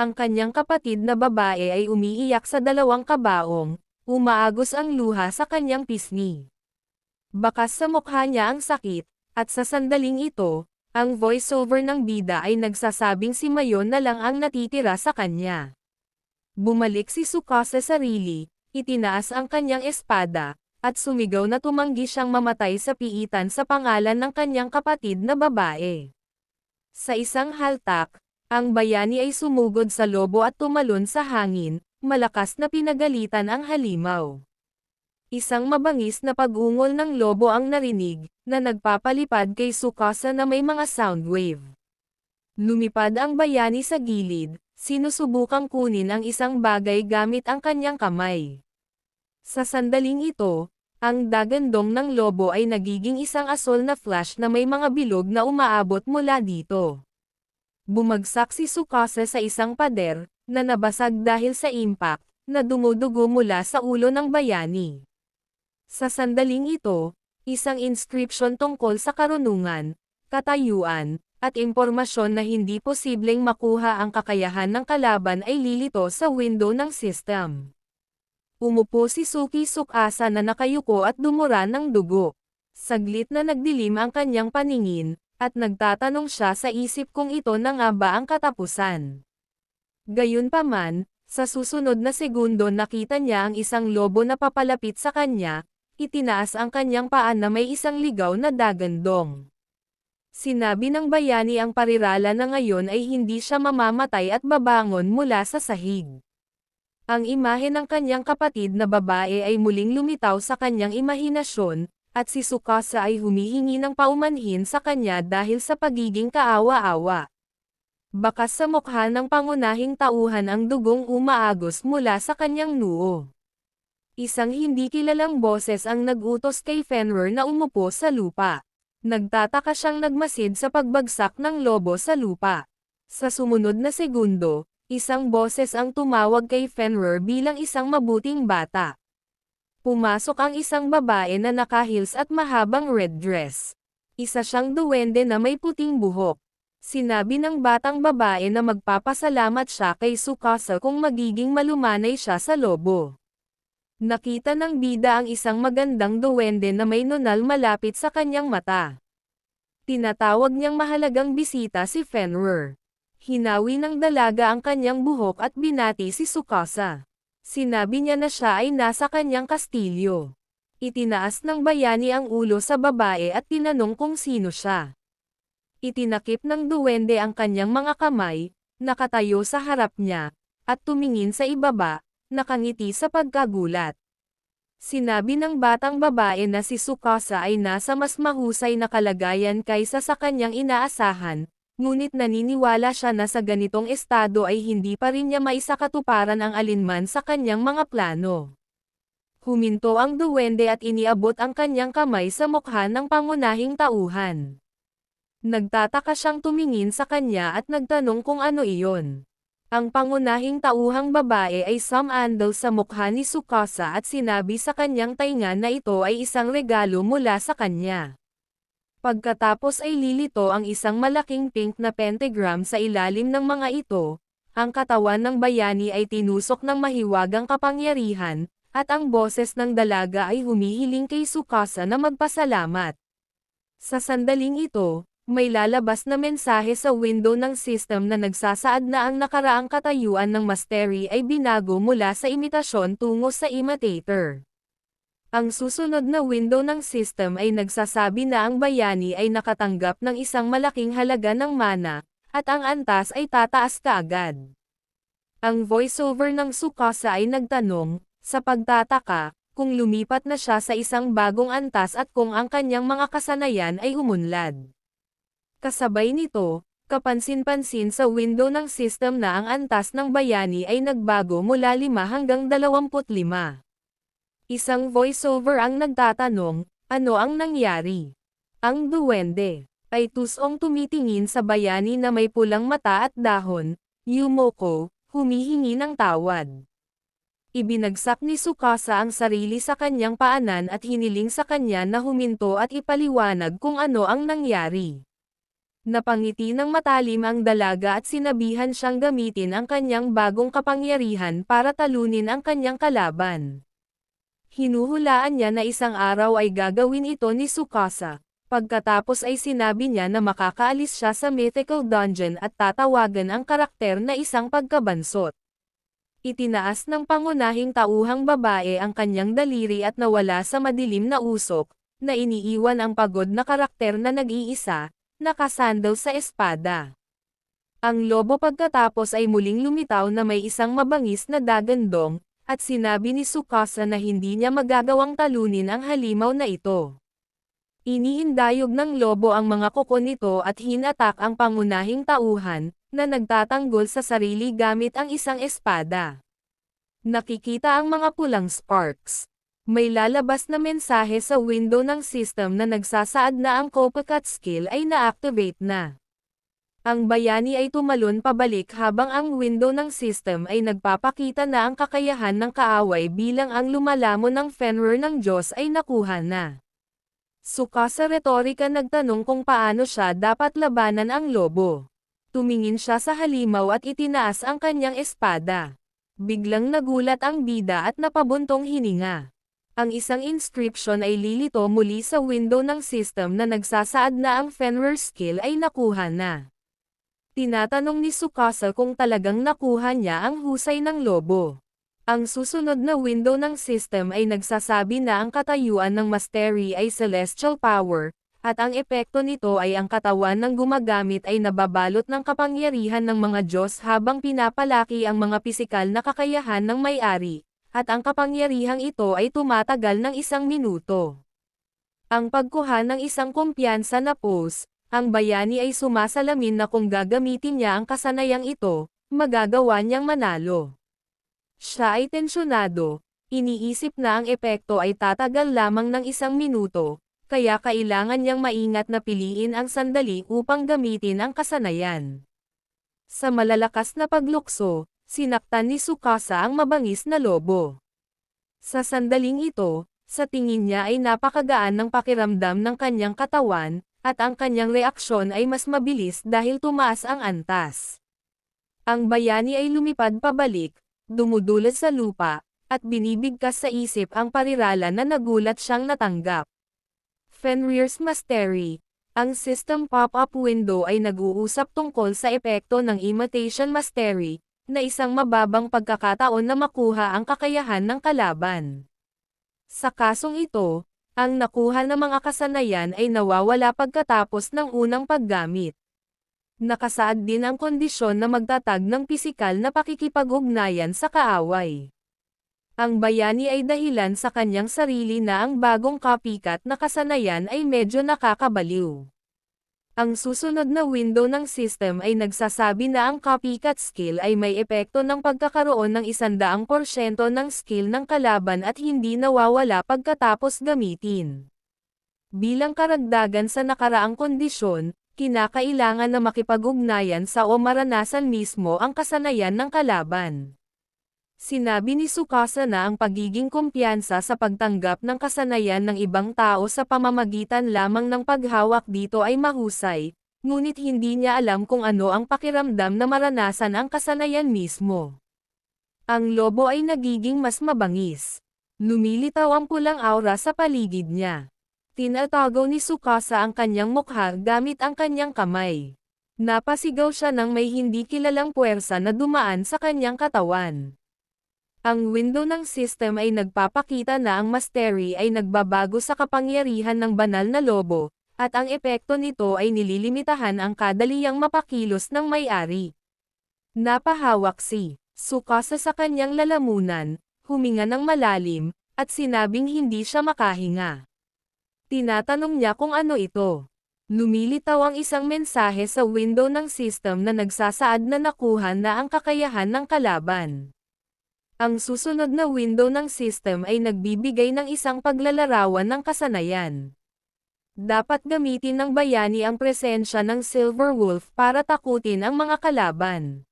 Ang kanyang kapatid na babae ay umiiyak sa dalawang kabaong, umaagos ang luha sa kanyang pisngi. Bakas sa mukha niya ang sakit, at sa sandaling ito, ang voiceover ng bida ay nagsasabing si Mayon na lang ang natitira sa kanya. Bumalik si Suka sa sarili, itinaas ang kanyang espada, at sumigaw na tumanggi siyang mamatay sa piitan sa pangalan ng kanyang kapatid na babae. Sa isang haltak, ang bayani ay sumugod sa lobo at tumalon sa hangin, malakas na pinagalitan ang halimaw. Isang mabangis na pag-ungol ng lobo ang narinig, na nagpapalipad kay Tsukasa na may mga sound wave. Lumipad ang bayani sa gilid, sinusubukang kunin ang isang bagay gamit ang kanyang kamay. Sa sandaling ito, ang dagandong ng lobo ay nagiging isang asol na flash na may mga bilog na umaabot mula dito. Bumagsak si Tsukasa sa isang pader, na nabasag dahil sa impact, na dumudugo mula sa ulo ng bayani. Sa sandaling ito, isang inscription tungkol sa karunungan, katayuan, at impormasyon na hindi posibleng makuha ang kakayahan ng kalaban ay lilito sa window ng system. Umupo si Suki Tsukasa na nakayuko at dumura ng dugo. Saglit na nagdilim ang kanyang paningin, at nagtatanong siya sa isip kung ito na nga ba ang katapusan. Gayunpaman, sa susunod na segundo nakita niya ang isang lobo na papalapit sa kanya, itinaas ang kanyang paan na may isang ligaw na dagandong. Sinabi ng bayani ang parirala na ngayon ay hindi siya mamamatay at babangon mula sa sahig. Ang imahe ng kanyang kapatid na babae ay muling lumitaw sa kanyang imahinasyon, at si Tsukasa ay humihingi ng paumanhin sa kanya dahil sa pagiging kaawa-awa. Bakas sa mukha ng pangunahing tauhan ang dugong umaagos mula sa kanyang noo. Isang hindi kilalang boses ang nag-utos kay Fenrir na umupo sa lupa. Nagtataka siyang nagmasid sa pagbagsak ng lobo sa lupa. Sa sumunod na segundo, isang boses ang tumawag kay Fenrir bilang isang mabuting bata. Pumasok ang isang babae na naka-heels at mahabang red dress. Isa siyang duwende na may puting buhok. Sinabi ng batang babae na magpapasalamat siya kay Tsukasa kung magiging malumanay siya sa lobo. Nakita ng bida ang isang magandang duwende na may nunal malapit sa kanyang mata. Tinatawag niyang mahalagang bisita si Fenrir. Hinawi ng dalaga ang kanyang buhok at binati si Tsukasa. Sinabi niya na siya ay nasa kanyang kastilyo. Itinaas ng bayani ang ulo sa babae at tinanong kung sino siya. Itinakip ng duwende ang kanyang mga kamay, nakatayo sa harap niya, at tumingin sa ibaba, nakangiti sa pagkagulat. Sinabi ng batang babae na si Tsukasa ay nasa mas mahusay na kalagayan kaysa sa kanyang inaasahan, ngunit naniniwala siya na sa ganitong estado ay hindi pa rin niya maisakatuparan ang alinman sa kanyang mga plano. Huminto ang duwende at iniabot ang kanyang kamay sa mukha ng pangunahing tauhan. Nagtataka siyang tumingin sa kanya at nagtanong kung ano iyon. Ang pangunahing tauhang babae ay sumandal sa mukha ni Tsukasa at sinabi sa kanyang tainga na ito ay isang regalo mula sa kanya. Pagkatapos ay lilito ang isang malaking pink na pentagram sa ilalim ng mga ito, ang katawan ng bayani ay tinusok ng mahiwagang kapangyarihan, at ang boses ng dalaga ay humihiling kay Tsukasa na magpasalamat. Sa sandaling ito, may lalabas na mensahe sa window ng system na nagsasaad na ang nakaraang katayuan ng Mastery ay binago mula sa imitasyon tungo sa imitator. Ang susunod na window ng system ay nagsasabi na ang bayani ay nakatanggap ng isang malaking halaga ng mana, at ang antas ay tataas kaagad. Ang voiceover ng Tsukasa ay nagtanong, sa pagtataka, kung lumipat na siya sa isang bagong antas at kung ang kanyang mga kasanayan ay umunlad. Kasabay nito, kapansin-pansin sa window ng system na ang antas ng bayani ay nagbago mula 5 hanggang 25. Isang voiceover ang nagtatanong, ano ang nangyari? Ang duwende ay tusong tumitingin sa bayani na may pulang mata at dahon, Yumoko, humihingi ng tawad. Ibinagsak ni Tsukasa ang sarili sa kanyang paanan at hiniling sa kanya na huminto at ipaliwanag kung ano ang nangyari. Napangiti ng matalim ang dalaga at sinabihan siyang gamitin ang kanyang bagong kapangyarihan para talunin ang kanyang kalaban. Hinuhulaan niya na isang araw ay gagawin ito ni Tsukasa. Pagkatapos ay sinabi niya na makakaalis siya sa mythical dungeon at tatawagan ang karakter na isang pagkabansot. Itinaas ng pangunahing tauhang babae ang kanyang daliri at nawala sa madilim na usok, na iniiwan ang pagod na karakter na nag-iisa, nakasandal sa espada. Ang lobo pagkatapos ay muling lumitaw na may isang mabangis na dagandong, at sinabi ni Tsukasa na hindi niya magagawang talunin ang halimaw na ito. Iniindayog ng lobo ang mga kuko nito at hinatak ang pangunahing tauhan, na nagtatanggol sa sarili gamit ang isang espada. Nakikita ang mga pulang sparks. May lalabas na mensahe sa window ng system na nagsasaad na ang copycat skill ay na-activate na. Ang bayani ay tumalon pabalik habang ang window ng system ay nagpapakita na ang kakayahan ng kaaway bilang ang lumalamon ng Fenrir ng Diyos ay nakuha na. Tsukasa retorika nagtanong kung paano siya dapat labanan ang lobo. Tumingin siya sa halimaw at itinaas ang kanyang espada. Biglang nagulat ang bida at napabuntong hininga. Ang isang inscription ay lilito muli sa window ng system na nagsasaad na ang Fenrir skill ay nakuha na. Tinatanong ni Tsukasa kung talagang nakuha niya ang husay ng lobo. Ang susunod na window ng system ay nagsasabi na ang katayuan ng mastery ay celestial power, at ang epekto nito ay ang katawan ng gumagamit ay nababalot ng kapangyarihan ng mga Diyos habang pinapalaki ang mga pisikal na kakayahan ng may-ari. At ang kapangyarihang ito ay tumatagal ng 1 minuto. Ang pagkuha ng isang kumpiyansa na pose, ang bayani ay sumasalamin na kung gagamitin niya ang kasanayang ito, magagawa niyang manalo. Siya ay tensyonado, iniisip na ang epekto ay tatagal lamang ng 1 minuto, kaya kailangan niyang maingat na piliin ang sandali upang gamitin ang kasanayan. Sa malalakas na paglukso, sinaktan ni Tsukasa ang mabangis na lobo. Sa sandaling ito, sa tingin niya ay napakagaan ng pakiramdam ng kanyang katawan, at ang kanyang reaksyon ay mas mabilis dahil tumaas ang antas. Ang bayani ay lumipad pabalik, dumudulas sa lupa, at binibigkas sa isip ang parirala na nagulat siyang natanggap. Fenrir's Mastery. Ang system pop-up window ay nag-uusap tungkol sa epekto ng Imitation Mastery, na isang mababang pagkakataon na makuha ang kakayahan ng kalaban. Sa kasong ito, ang nakuha ng mga kasanayan ay nawawala pagkatapos ng unang paggamit. Nakasaad din ang kondisyon na magtatag ng pisikal na pakikipag-ugnayan sa kaaway. Ang bayani ay dahilan sa kanyang sarili na ang bagong copycat na kasanayan ay medyo nakakabaliw. Ang susunod na window ng system ay nagsasabi na ang copycat skill ay may epekto ng pagkakaroon ng 100% ng skill ng kalaban at hindi nawawala pagkatapos gamitin. Bilang karagdagan sa nakaraang kondisyon, kinakailangan na makipag-ugnayan sa o maranasan mismo ang kasanayan ng kalaban. Sinabi ni Tsukasa na ang pagiging kumpiyansa sa pagtanggap ng kasanayan ng ibang tao sa pamamagitan lamang ng paghawak dito ay mahusay, ngunit hindi niya alam kung ano ang pakiramdam na maranasan ang kasanayan mismo. Ang lobo ay nagiging mas mabangis. Lumilitaw ang pulang aura sa paligid niya. Tinatago ni Tsukasa ang kanyang mukha gamit ang kanyang kamay. Napasigaw siya ng may hindi kilalang puwersa na dumaan sa kanyang katawan. Ang window ng system ay nagpapakita na ang mastery ay nagbabago sa kapangyarihan ng banal na lobo, at ang epekto nito ay nililimitahan ang kadaliyang mapakilos ng may-ari. Napahawak si Tsukasa sa kanyang lalamunan, huminga ng malalim, at sinabing hindi siya makahinga. Tinatanong niya kung ano ito. Lumilitaw ang isang mensahe sa window ng system na nagsasaad na nakuha na ang kakayahan ng kalaban. Ang susunod na window ng system ay nagbibigay ng isang paglalarawan ng kasanayan. Dapat gamitin ng bayani ang presensya ng Silver Wolf para takutin ang mga kalaban.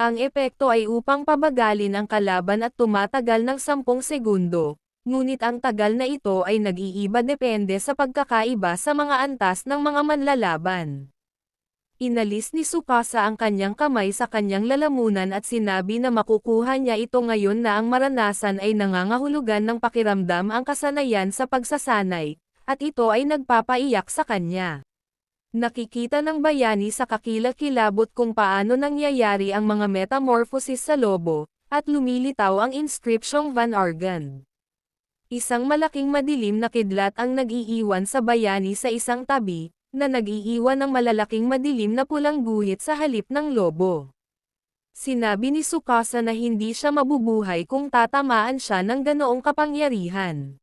Ang epekto ay upang pabagalin ang kalaban at tumatagal ng 10 segundo, ngunit ang tagal na ito ay nag-iiba depende sa pagkakaiba sa mga antas ng mga manlalaban. Inalis ni Tsukasa ang kanyang kamay sa kanyang lalamunan at sinabi na makukuha niya ito ngayon na ang maranasan ay nangangahulugan ng pakiramdam ang kasanayan sa pagsasanay, at ito ay nagpapaiyak sa kanya. Nakikita ng bayani sa kakilakilabot kung paano nangyayari ang mga metamorphosis sa lobo, at lumilitaw ang inskripsyong Van Argan. Isang malaking madilim na kidlat ang nag-iiwan sa bayani sa isang tabi, na nag-iiwan ng malalaking madilim na pulang guhit sa halip ng lobo. Sinabi ni Tsukasa na hindi siya mabubuhay kung tatamaan siya ng ganoong kapangyarihan.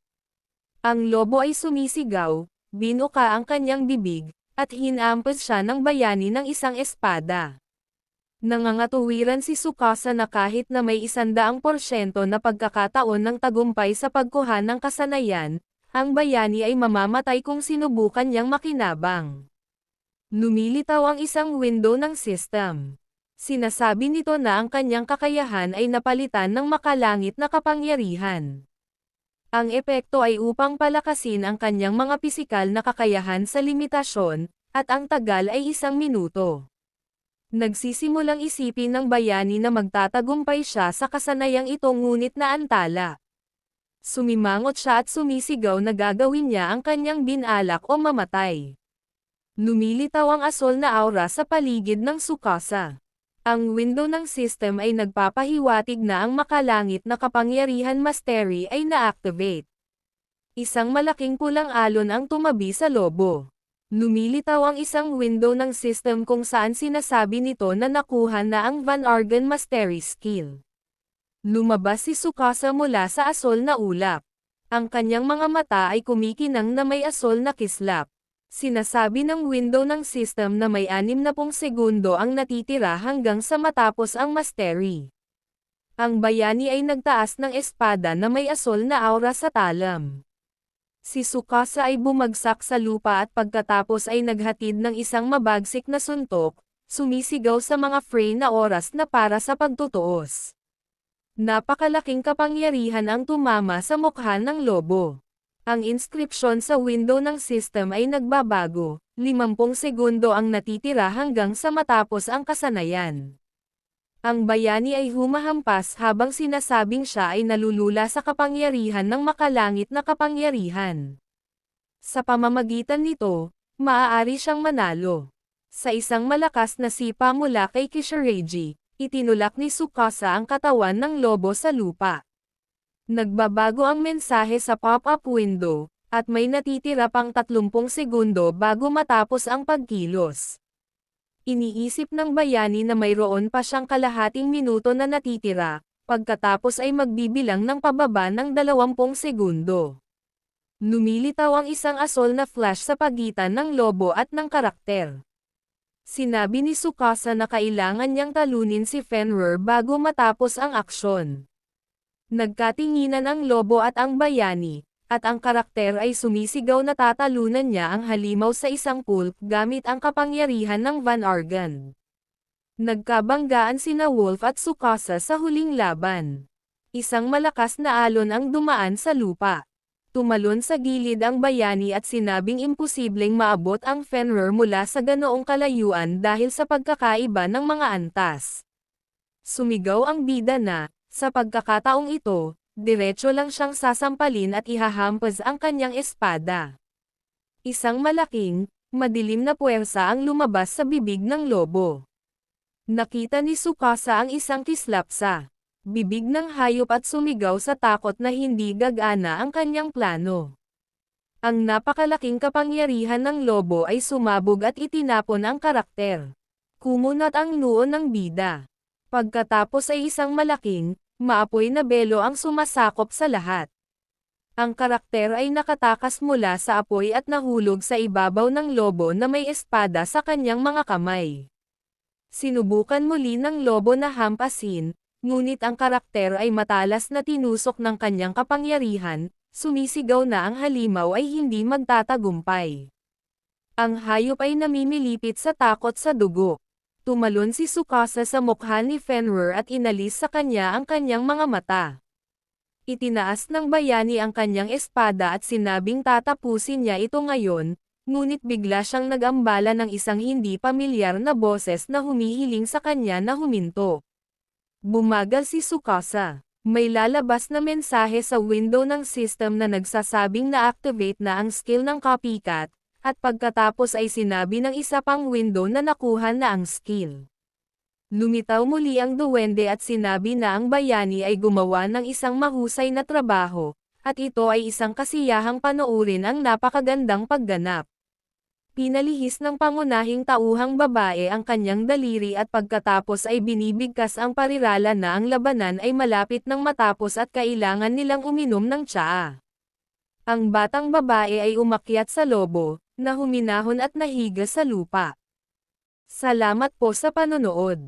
Ang lobo ay sumisigaw, binuka ang kanyang bibig, at hinampas siya ng bayani ng isang espada. Nangangatuwiran si Tsukasa na kahit na may 100% na pagkakataon ng tagumpay sa pagkuha ng kasanayan, ang bayani ay mamamatay kung sinubukan niyang makinabang. Lumilitaw ang isang window ng system. Sinasabi nito na ang kanyang kakayahan ay napalitan ng makalangit na kapangyarihan. Ang epekto ay upang palakasin ang kanyang mga pisikal na kakayahan sa limitasyon, at ang tagal ay 1 minuto. Nagsisimulang isipin ng bayani na magtatagumpay siya sa kasanayang ito ngunit naantala. Sumimangot siya at sumisigaw na gagawin niya ang kanyang binalak o mamatay. Lumilitaw ang asol na aura sa paligid ng Tsukasa. Ang window ng system ay nagpapahiwatig na ang makalangit na kapangyarihan mastery ay na-activate. Isang malaking pulang alon ang tumabi sa lobo. Lumilitaw ang isang window ng system kung saan sinasabi nito na nakuha na ang Van Argan Mastery Skill. Lumabas si Tsukasa mula sa asol na ulap. Ang kanyang mga mata ay kumikinang na may asol na kislap. Sinasabi ng window ng system na may 60 segundo ang natitira hanggang sa matapos ang mastery. Ang bayani ay nagtaas ng espada na may asol na aura sa talam. Si Tsukasa ay bumagsak sa lupa at pagkatapos ay naghatid ng isang mabagsik na suntok, sumisigaw sa mga fray na oras na para sa pagtutuos. Napakalaking kapangyarihan ang tumama sa mukha ng lobo. Ang inskripsyon sa window ng system ay nagbabago, 50 segundo ang natitira hanggang sa matapos ang kasanayan. Ang bayani ay humahampas habang sinasabing siya ay nalulula sa kapangyarihan ng makalangit na kapangyarihan. Sa pamamagitan nito, maaari siyang manalo. Sa isang malakas na sipa mula kay Kishireiji, itinulak ni Tsukasa ang katawan ng lobo sa lupa. Nagbabago ang mensahe sa pop-up window, at may natitira pang 30 segundo bago matapos ang pagkilos. Iniisip ng bayani na mayroon pa siyang kalahating minuto na natitira, pagkatapos ay magbibilang ng pababa ng 20 segundo. Lumilitaw ang isang asol na flash sa pagitan ng lobo at ng karakter. Sinabi ni Tsukasa na kailangan niyang talunin si Fenrir bago matapos ang aksyon. Nagkatinginan ang lobo at ang bayani, at ang karakter ay sumisigaw na tatalunan niya ang halimaw sa isang pulp gamit ang kapangyarihan ng Van Argan. Nagkabanggaan sina Wolf at Tsukasa sa huling laban. Isang malakas na alon ang dumaan sa lupa. Tumalon sa gilid ang bayani at sinabing imposibleng maabot ang Fenrir mula sa ganoong kalayuan dahil sa pagkakaiba ng mga antas. Sumigaw ang bida na, sa pagkakataong ito, diretso lang siyang sasampalin at ihahampas ang kanyang espada. Isang malaking, madilim na puwersa ang lumabas sa bibig ng lobo. Nakita ni Tsukasa ang isang kislap sa bibig ng hayop at sumigaw sa takot na hindi gagana ang kanyang plano. Ang napakalaking kapangyarihan ng lobo ay sumabog at itinapon ang karakter. Kumunat ang noo ng bida. Pagkatapos ay isang malaking, maapoy na belo ang sumasakop sa lahat. Ang karakter ay nakatakas mula sa apoy at nahulog sa ibabaw ng lobo na may espada sa kanyang mga kamay. Sinubukan muli ng lobo na hampasin, ngunit ang karakter ay matalas na tinusok ng kanyang kapangyarihan, sumisigaw na ang halimaw ay hindi magtatagumpay. Ang hayop ay namimilipit sa takot sa dugo. Tumalon si Tsukasa sa mukha ni Fenrir at inalis sa kanya ang kanyang mga mata. Itinaas ng bayani ang kanyang espada at sinabing tatapusin niya ito ngayon, Ngunit bigla siyang nag-ambala ng isang hindi pamilyar na boses na humihiling sa kanya na huminto. Bumagal si Tsukasa. May lalabas na mensahe sa window ng system na nagsasabing na-activate na ang skill ng copycat, at pagkatapos ay sinabi ng isa pang window na nakuha na ang skill. Lumitaw muli ang duwende at sinabi na ang bayani ay gumawa ng isang mahusay na trabaho, at ito ay isang kasiyahang panoorin ang napakagandang pagganap. Pinalihis ng pangunahing tauhang babae ang kanyang daliri at pagkatapos ay binibigkas ang parirala na ang labanan ay malapit ng matapos at kailangan nilang uminom ng tsaa. Ang batang babae ay umakyat sa lobo, na huminahon at nahiga sa lupa. Salamat po sa panonood.